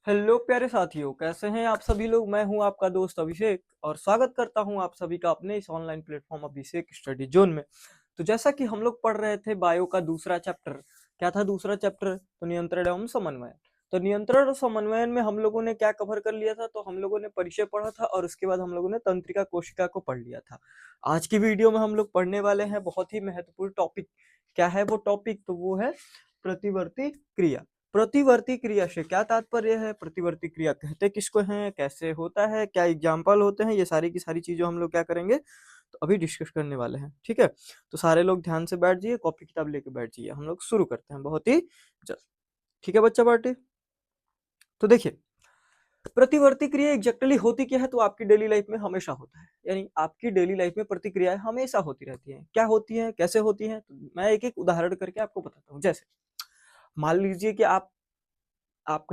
Hello प्यारे साथियों, कैसे हैं आप सभी लोग। मैं हूं आपका दोस्त अभिषेक और स्वागत करता हूं आप सभी का अपने इस ऑनलाइन प्लेटफॉर्म अभिषेक स्टडी जोन में। तो जैसा कि हम लोग पढ़ रहे थे बायो का दूसरा चैप्टर। क्या था दूसरा चैप्टर? तो नियंत्रण एवं समन्वय। तो नियंत्रण और समन्वयन में हम लोगों ने क्या कवर कर लिया था? तो हम लोगों ने परिचय पढ़ा था और उसके बाद हम लोगों ने तंत्रिका कोशिका को पढ़ लिया था। आज की वीडियो में हम लोग पढ़ने वाले हैं बहुत ही महत्वपूर्ण टॉपिक। क्या है वो टॉपिक? तो वो है प्रतिवर्ती क्रिया। प्रतिवर्ती क्रिया से क्या तात्पर्य है? प्रतिवर्ती क्रिया कहते किसको हैं, कैसे होता है, क्या एग्जाम्पल होते हैं, ये सारी की सारी चीजों हम लोग क्या करेंगे तो अभी डिस्कस करने वाले हैं। ठीक है, तो सारे लोग ध्यान से बैठ जाइए, कॉपी किताब लेके बैठ जाइए, हम लोग शुरू करते हैं बहुत ही जल्द। ठीक है बच्चा पार्टी। तो देखिए, प्रतिवर्ती क्रिया एग्जैक्टली होती क्या है? तो आपकी डेली लाइफ में हमेशा होता है, यानी आपकी डेली लाइफ में प्रतिक्रियाएं हमेशा होती रहती हैं। क्या होती हैं, कैसे होती हैं? तो मैं एक एक उदाहरण करके आपको बताता हूँ। जैसे मान लीजिए कि आप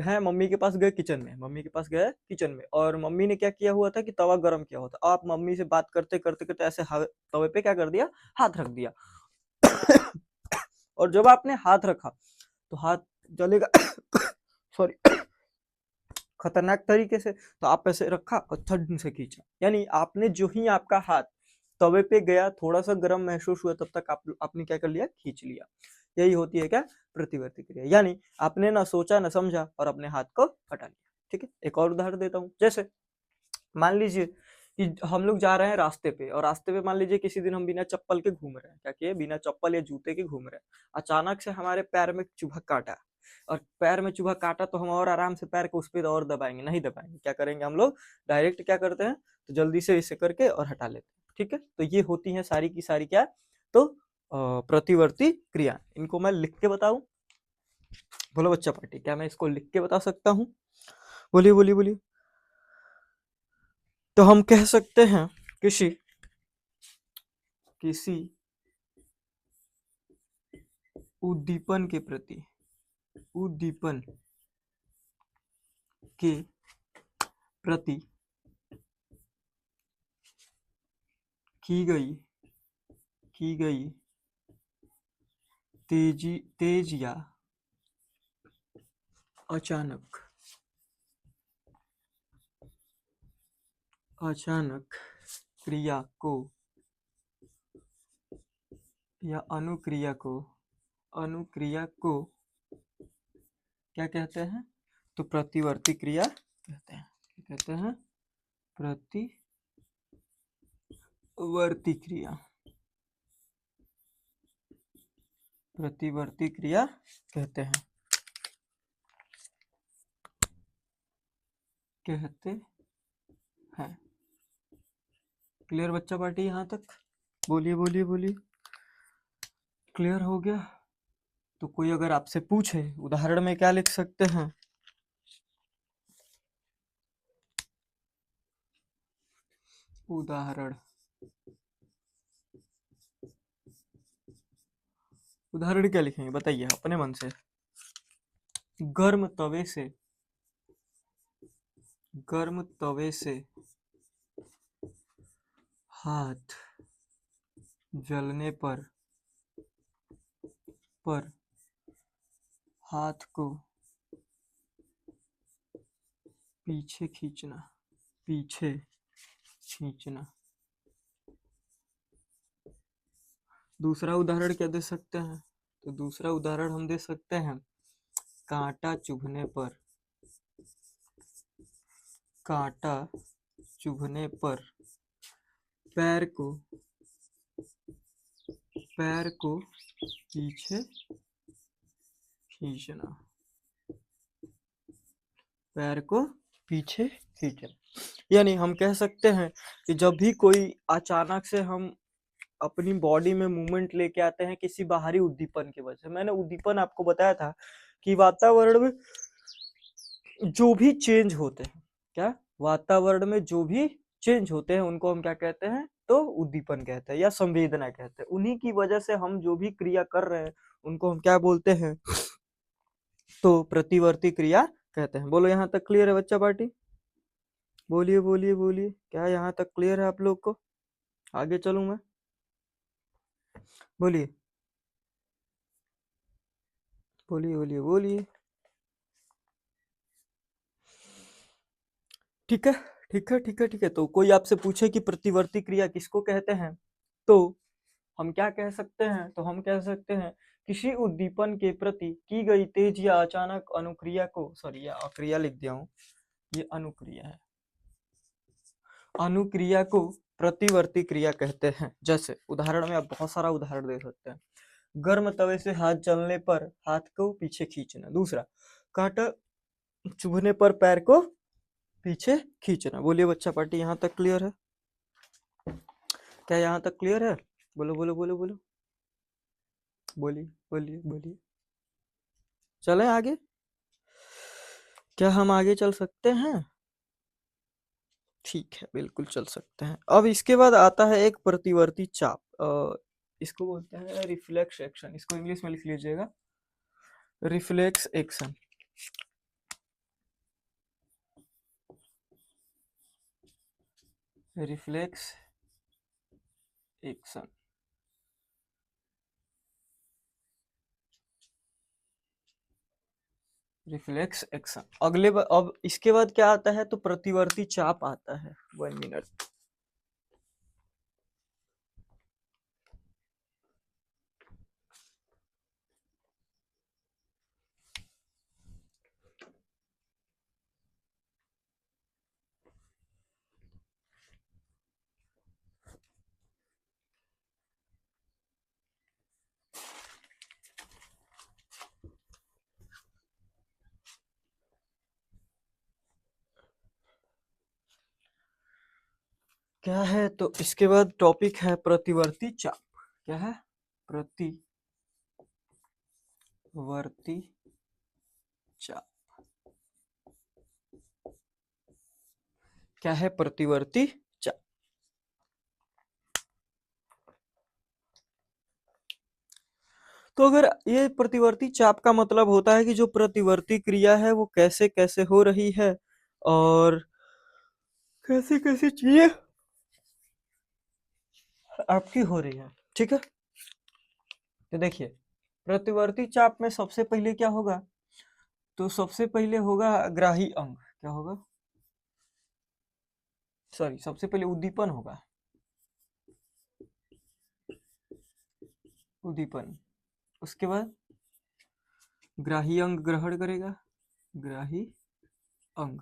हैं मम्मी के पास गए किचन में, मम्मी के पास गए किचन में और मम्मी ने क्या किया हुआ था कि तवा गरम किया हुआ था। आप मम्मी से बात करते करते करते ऐसे तवे पे क्या कर दिया, हाथ रख दिया। और जब आपने हाथ रखा तो हाथ जलेगा। सॉरी, खतरनाक तरीके से। तो आप ऐसे रखा और थड से खींचा, यानी आपने जो ही आपका हाथ तवे पे गया, थोड़ा सा गर्म महसूस हुआ, तब तक आपने क्या कर लिया, खींच लिया। यही होती है क्या, प्रतिवर्ती क्रिया। यानी आपने ना सोचा ना समझा और अपने हाथ को हटा लिया। ठीक है, एक और उदाहरण देता हूँ। जैसे मान लीजिए कि हम लोग जा रहे हैं रास्ते पे और रास्ते पे मान लीजिए किसी दिन हम बिना चप्पल के घूम रहे हैं। क्या किए? बिना चप्पल या जूते के घूम रहे हैं। अचानक से हमारे पैर में चुभा काटा और पैर में चुभा काटा तो हम और आराम से पैर को उस पर और दबाएंगे? नहीं दबाएंगे। क्या करेंगे हम लोग? डायरेक्ट क्या करते हैं, तो जल्दी से इसे करके और हटा लेते हैं। ठीक है, तो ये होती है सारी की सारी क्या, तो प्रतिवर्ती क्रिया। इनको मैं लिख के बताऊं? बोलो बच्चा पार्टी, क्या मैं इसको लिख के बता सकता हूँ? बोलिए बोलिए बोलिए। तो हम कह सकते हैं किसी किसी उद्दीपन के प्रति, उद्दीपन के प्रति की गई की गई तेज या अचानक अचानक क्रिया को या अनुक्रिया को क्या कहते हैं? तो प्रतिवर्ती क्रिया कहते हैं। क्या कहते हैं? प्रतिवर्ती क्रिया, प्रतिवर्ती क्रिया कहते हैं, कहते हैं। क्लियर बच्चा पार्टी यहाँ तक? बोलिए बोलिए बोलिए। क्लियर हो गया? तो कोई अगर आपसे पूछे उदाहरण में क्या लिख सकते हैं? उदाहरण, उदाहरण क्या लिखेंगे बताइए अपने मन से। गर्म तवे से, गर्म तवे से हाथ जलने पर हाथ को पीछे खींचना, पीछे खींचना। दूसरा उदाहरण क्या दे सकते हैं? तो दूसरा उदाहरण हम दे सकते हैं कांटा चुभने पर, कांटा चुभने पर पैर को, पैर को पीछे खींचना, पैर को पीछे खींचना। यानी हम कह सकते हैं कि जब भी कोई अचानक से हम अपनी बॉडी में मूवमेंट लेके आते हैं किसी बाहरी उद्दीपन की वजह से। मैंने उद्दीपन आपको बताया था कि वातावरण में जो भी चेंज होते हैं, क्या वातावरण में जो भी चेंज होते हैं उनको हम क्या कहते हैं? तो उद्दीपन कहते हैं या संवेदना कहते हैं। उन्हीं की वजह से हम जो भी क्रिया कर रहे हैं उनको हम क्या बोलते हैं? तो प्रतिवर्ती क्रिया कहते हैं। बोलो यहाँ तक क्लियर है बच्चा पार्टी? बोलिए बोलिए बोलिए, क्या यहाँ तक क्लियर है आप लोग को? आगे चलूं मैं? बोलिए बोलिए बोलिए बोलिए। ठीक है, ठीक है, ठीक है, ठीक है। तो कोई आपसे पूछे कि प्रतिवर्ती क्रिया किसको कहते हैं, तो हम क्या कह सकते हैं? तो हम कह सकते हैं किसी उद्दीपन के प्रति की गई तेज या अचानक अनुक्रिया को, सॉरी या अक्रिया लिख दिया हूँ, ये अनुक्रिया है, अनुक्रिया को प्रतिवर्ती क्रिया कहते हैं। जैसे उदाहरण में आप बहुत सारा उदाहरण दे सकते हैं। गर्म तवे से हाथ जलने पर हाथ को पीछे खींचना। दूसरा, कांटा चुभने पर पैर को पीछे खींचना। बोलिए बच्चा पार्टी, यहाँ तक क्लियर है? क्या यहाँ तक क्लियर है? बोलो बोलो बोलो बोलो, बोलिए बोलिए बोलिए। चलें आगे? क्या हम आगे चल सकते हैं? ठीक है, बिल्कुल चल सकते हैं। अब इसके बाद आता है एक प्रतिवर्ती चाप, इसको बोलते हैं रिफ्लेक्स एक्शन। इसको इंग्लिश में लिख लीजिएगा, reflex action. Reflex action, reflex action. अब इसके बाद क्या आता है? तो प्रतिवर्ती चाप आता है। 1 मिनट। क्या है? तो इसके बाद टॉपिक है प्रतिवर्ती चाप। क्या है? प्रतिवर्ती चाप। क्या है प्रतिवर्ती चाप? तो अगर ये प्रतिवर्ती चाप का मतलब होता है कि जो प्रतिवर्ती क्रिया है वो कैसे कैसे हो रही है और कैसे कैसे चीजें आपकी हो रही है। ठीक है, तो देखिए प्रतिवर्ती चाप में सबसे पहले क्या होगा? तो सबसे पहले होगा ग्राही अंग। क्या होगा? सॉरी, सबसे पहले उद्दीपन होगा, उद्दीपन। उसके बाद ग्राही अंग ग्रहण करेगा, ग्राही अंग।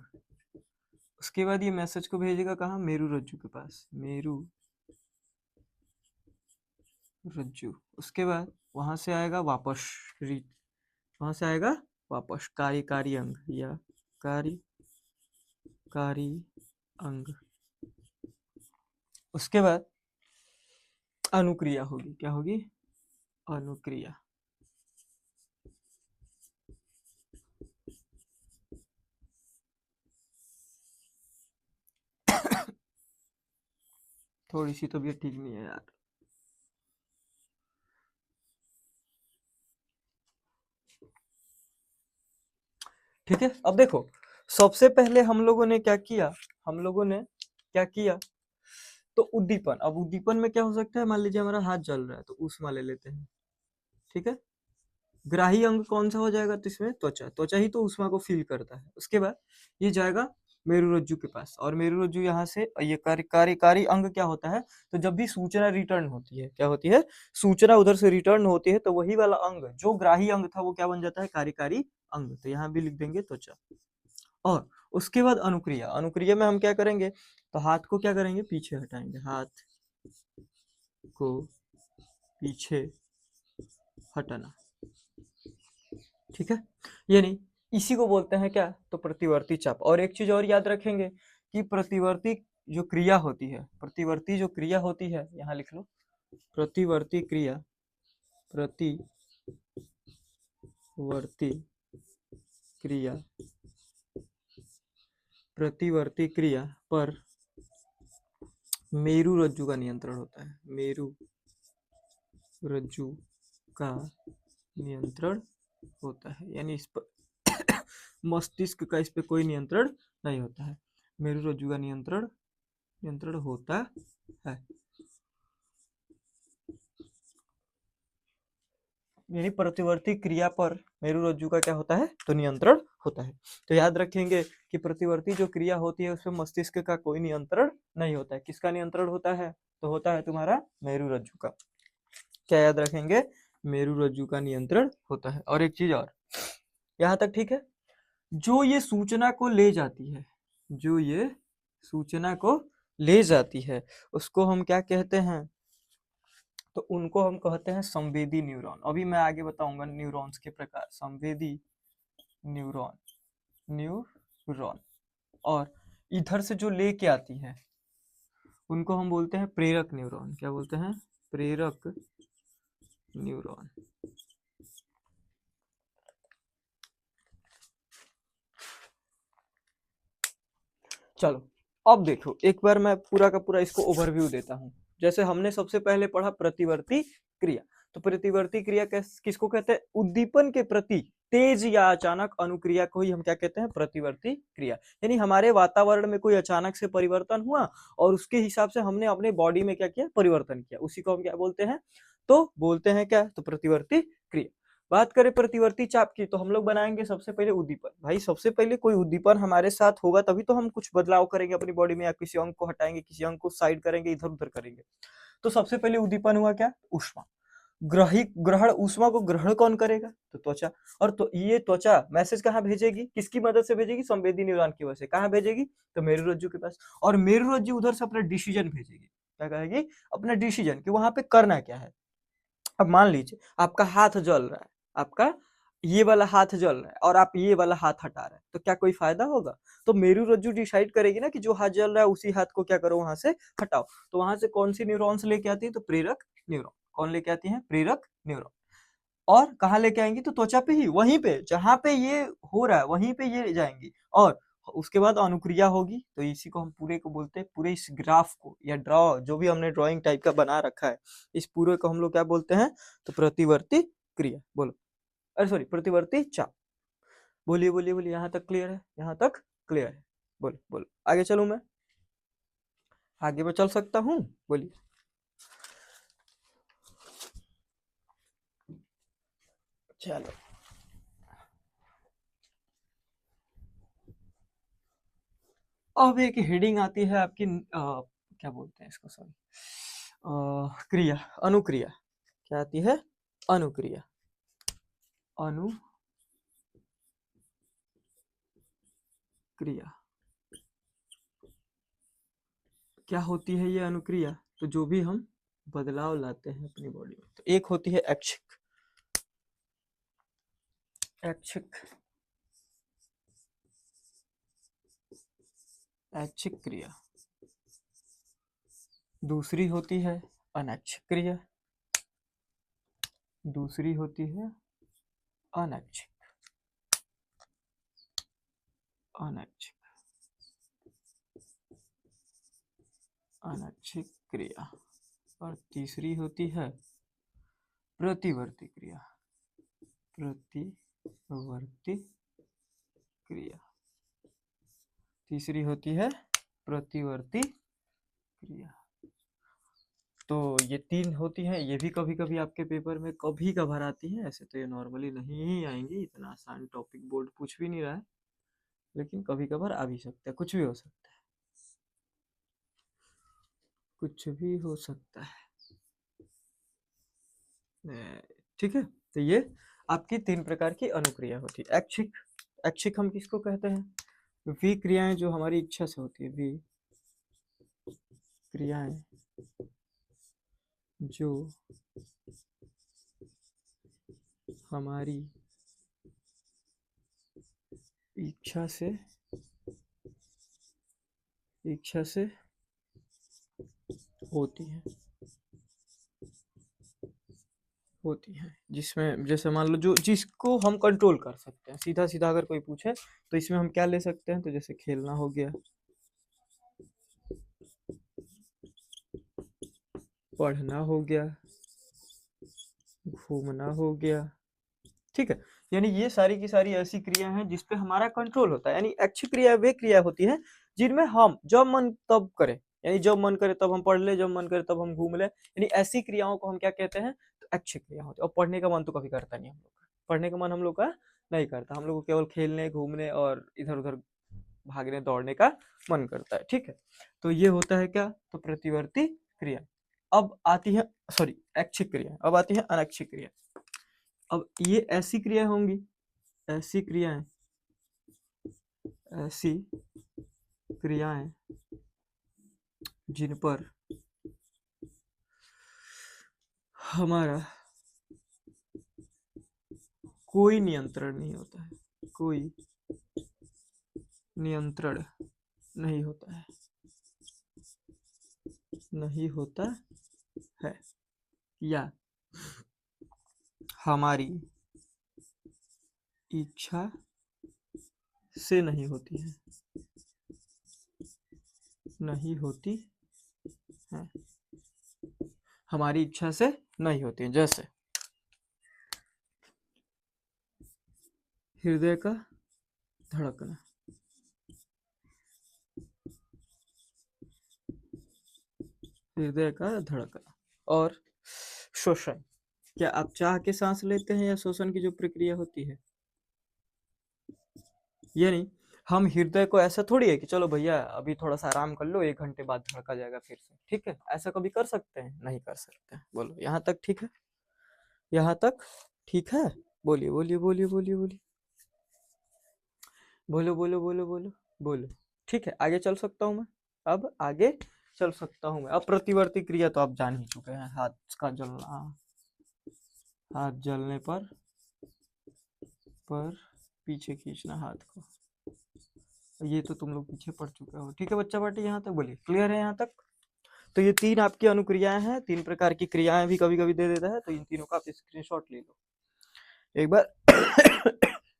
उसके बाद ये मैसेज को भेजेगा कहाँ? मेरु रज्जु के पास, मेरु रज्जु। उसके बाद वहां से आएगा वापस, वहां से आएगा वापस कार्यकारी अंग या कार्यकारी अंग। उसके बाद अनुक्रिया होगी। क्या होगी? अनुक्रिया। थोड़ी सी तबीयत ठीक नहीं है यार। ठीक है, अब देखो सबसे पहले हम लोगों ने क्या किया? हम लोगों ने क्या किया? तो उद्दीपन। अब उद्दीपन में क्या हो सकता है? मान लीजिए हमारा हाथ जल रहा है तो ऊष्मा ले लेते हैं। ठीक है, ग्राही अंग कौन सा हो जाएगा? तो इसमें त्वचा, त्वचा ही तो ऊष्मा को फील करता है। उसके बाद ये जाएगा मेरुरज्जु के पास, और मेरुरज्जु यहाँ से ये कार्यकारी अंग क्या होता है? तो जब भी सूचना रिटर्न होती है, क्या होती है? सूचना उधर से रिटर्न होती है तो वही वाला अंग जो ग्राही अंग था वो क्या बन जाता है? कार्यकारी अंग। तो यहाँ भी लिख देंगे त्वचा। और उसके बाद अनुक्रिया। अनुक्रिया में हम क्या करेंगे? तो हाथ को क्या करेंगे? पीछे हटाएंगे, हाथ को पीछे हटाना। ठीक है, यानी इसी को बोलते हैं क्या? तो प्रतिवर्ती चाप। और एक चीज और याद रखेंगे कि प्रतिवर्ती जो क्रिया होती है, प्रतिवर्ती जो क्रिया होती है, यहाँ लिख लो, प्रतिवर्ती क्रिया, प्रतिवर्ती क्रिया, प्रतिवर्ती क्रिया पर मेरु रज्जु का नियंत्रण होता है। मेरु रज्जु का नियंत्रण होता है, यानी इस पर मस्तिष्क का इस पे कोई नियंत्रण नहीं होता है। मेरु रज्जु का नियंत्रण नियंत्रण होता है। यानी प्रतिवर्ती क्रिया पर मेरुरज्जु का क्या होता है, तो नियंत्रण होता है। तो याद रखेंगे कि प्रतिवर्ती जो क्रिया होती है उसमें मस्तिष्क का कोई नियंत्रण नहीं होता है। किसका नियंत्रण होता है, तो होता है तुम्हारा मेरुरज्जु का। क्या याद रखेंगे, मेरुरज्जु का नियंत्रण होता है। और एक चीज और, यहाँ तक ठीक है। जो ये सूचना को ले जाती है, जो ये सूचना को ले जाती है उसको हम क्या कहते हैं, तो उनको हम कहते हैं संवेदी न्यूरॉन। अभी मैं आगे बताऊंगा न्यूरॉन्स के प्रकार। संवेदी न्यूरॉन, न्यूरॉन। और इधर से जो लेके आती है उनको हम बोलते हैं प्रेरक न्यूरॉन। क्या बोलते हैं, प्रेरक न्यूरॉन। चलो अब देखो, एक बार मैं पूरा का पूरा इसको ओवरव्यू देता हूँ। जैसे हमने सबसे पहले पढ़ा प्रतिवर्ती क्रिया, तो प्रतिवर्ती क्रिया किसको कहते हैं, उद्दीपन के प्रति तेज या अचानक अनुक्रिया को ही हम क्या कहते हैं, प्रतिवर्ती क्रिया। यानी हमारे वातावरण में कोई अचानक से परिवर्तन हुआ और उसके हिसाब से हमने अपने बॉडी में क्या किया, परिवर्तन किया, उसी को हम क्या बोलते हैं, तो बोलते हैं क्या, तो प्रतिवर्ती क्रिया। बात करें प्रतिवर्ती चाप की, तो हम लोग बनाएंगे सबसे पहले उद्दीपन। भाई सबसे पहले कोई उद्दीपन हमारे साथ होगा तभी तो हम कुछ बदलाव करेंगे अपनी बॉडी में, या किसी अंग को हटाएंगे, किसी अंग को साइड करेंगे, इधर उधर करेंगे। तो सबसे पहले उद्दीपन हुआ क्या, उष्मा। ग्रहण, उष्मा को ग्रहण कौन करेगा, तो त्वचा। और तो ये त्वचा मैसेज कहाँ भेजेगी, किसकी मदद से भेजेगी, संवेदी न्यूरॉन की वजह से। कहाँ भेजेगी, तो मेरुरज्जु के पास। और मेरुरज्जु उधर से अपना डिसीजन भेजेगी। क्या कहेगी, अपना डिसीजन कि वहां पे करना क्या है। अब मान लीजिए आपका हाथ जल रहा है, आपका ये वाला हाथ जल रहा है और आप ये वाला हाथ हटा रहे हैं, तो क्या कोई फायदा होगा, तो मेरुरज्जु डिसाइड करेगी ना कि जो हाथ जल रहा है उसी हाथ को क्या करो, वहां से हटाओ। तो वहां से कौन सी न्यूरॉन्स लेके आती है, तो प्रेरक न्यूरॉन। कौन लेके आती है, प्रेरक न्यूरॉन। और कहाँ लेके आएंगी, तो त्वचा पे ही, वहीं पे जहां पे ये हो रहा है वहीं पे ये जाएंगी। और उसके बाद अनुक्रिया होगी, तो इसी को हम पूरे को बोलते हैं, पूरे इस ग्राफ को या ड्रॉ जो भी हमने ड्राइंग टाइप का बना रखा है, इस पूरे को हम लोग क्या बोलते हैं, तो प्रतिवर्ती क्रिया। बोलो, अरे सॉरी, प्रतिवर्ती चाप। बोलिए बोलिए बोलिए, यहाँ तक क्लियर है, यहाँ तक क्लियर है। बोलो बोलो, आगे चलूं मैं, आगे मैं चल सकता हूँ, बोलिए। चलो अब एक हेडिंग आती है आपकी, क्या बोलते हैं इसको, सॉरी, क्रिया, अनुक्रिया। क्या आती है, अनुक्रिया। अनुक्रिया क्या होती है ये अनुक्रिया, तो जो भी हम बदलाव लाते हैं अपनी बॉडी में, तो एक होती है ऐच्छिक, ऐच्छिक, ऐच्छिक क्रिया। दूसरी होती है अनैच्छिक क्रिया, दूसरी होती है अनैच्छिक, अनैच्छिक, अनैच्छिक क्रिया। और तीसरी होती है प्रतिवर्ती क्रिया, प्रतिवर्ती क्रिया। तीसरी होती है प्रतिवर्ती क्रिया। तो ये तीन होती हैं, ये भी कभी कभी आपके पेपर में कभी कभार आती है, ऐसे तो ये नॉर्मली नहीं ही आएंगी, इतना आसान टॉपिक बोर्ड पूछ भी नहीं रहा है, लेकिन कभी कभार आ भी सकता है, कुछ भी हो सकता है, कुछ भी हो सकता है। ठीक है, तो ये आपकी तीन प्रकार की अनुक्रिया होती है। ऐच्छिक, ऐच्छिक हम किसको कहते हैं, वी क्रियाएं जो हमारी इच्छा से होती है, वी क्रियाएं जो हमारी इच्छा से होती है, जिसमें जैसे मान लो जो जिसको हम कंट्रोल कर सकते हैं, सीधा सीधा अगर कोई पूछे तो इसमें हम क्या ले सकते हैं, तो जैसे खेलना हो गया, पढ़ना हो गया, घूमना हो गया। ठीक है, यानी ये सारी की सारी ऐसी क्रिया हैं जिसपे हमारा कंट्रोल होता है। यानी अच्छी क्रिया वे क्रिया होती है जिनमें हम जब मन तब करें, यानी जब मन करे तब हम पढ़ ले, जब मन करे तब हम घूम ले, यानी ऐसी क्रियाओं को हम क्या कहते हैं, तो ऐच्छिक क्रिया होती है। और पढ़ने का मन तो कभी करता नहीं हम लोग का, पढ़ने का मन हम लोग का नहीं करता, हम लोग को केवल खेलने घूमने और इधर उधर भागने दौड़ने का मन करता है। ठीक है, तो ये होता है क्या, तो प्रतिवर्ती क्रिया। अब आती है, सॉरी, ऐच्छिक क्रिया। अब आती है अनैच्छिक क्रिया। अब ये ऐसी क्रिया होंगी, ऐसी क्रियाएं, ऐसी क्रियाएं जिन पर हमारा कोई नियंत्रण नहीं होता है, कोई नियंत्रण नहीं होता है, नहीं होता है, या हमारी इच्छा से नहीं होती है, नहीं होती है, हमारी इच्छा से नहीं होती है। जैसे हृदय का धड़कना, हृदय का धड़कना। और श्वसन, क्या आप चाह के सांस लेते हैं या श्वसन की जो प्रक्रिया होती है, यानी हम हृदय को ऐसा थोड़ी है कि चलो भैया अभी थोड़ा सा आराम कर लो, 1 घंटे बाद धड़का जाएगा फिर से, ठीक है, ऐसा कभी कर सकते हैं? नहीं कर सकते हैं। बोलो यहाँ तक ठीक है, यहाँ तक ठीक है? बोलिए बोलिए बोलिए बोलिए बोलिए, बोलो बोलो बोलो बोलो बोलो। ठीक है, आगे चल सकता हूँ मैं, अब आगे चल सकता हूँ मैं। अब प्रतिवर्ती क्रिया तो आप जान ही चुके हैं, हाथ का जलना, हाथ जलने पर पीछे खींचना हाथ को, ये तो तुम लोग पीछे पढ़ चुके हो। ठीक है बच्चा पार्टी, यहाँ तक बोलिए, क्लियर है यहाँ तक? तो ये 3 आपकी अनुक्रियाएं हैं, 3 प्रकार की क्रियाएं भी कभी कभी दे देता है, तो इन तीनों का आप स्क्रीनशॉट ले लो एक बार।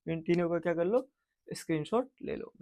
इन तीनों का क्या कर लो, स्क्रीनशॉट ले लो।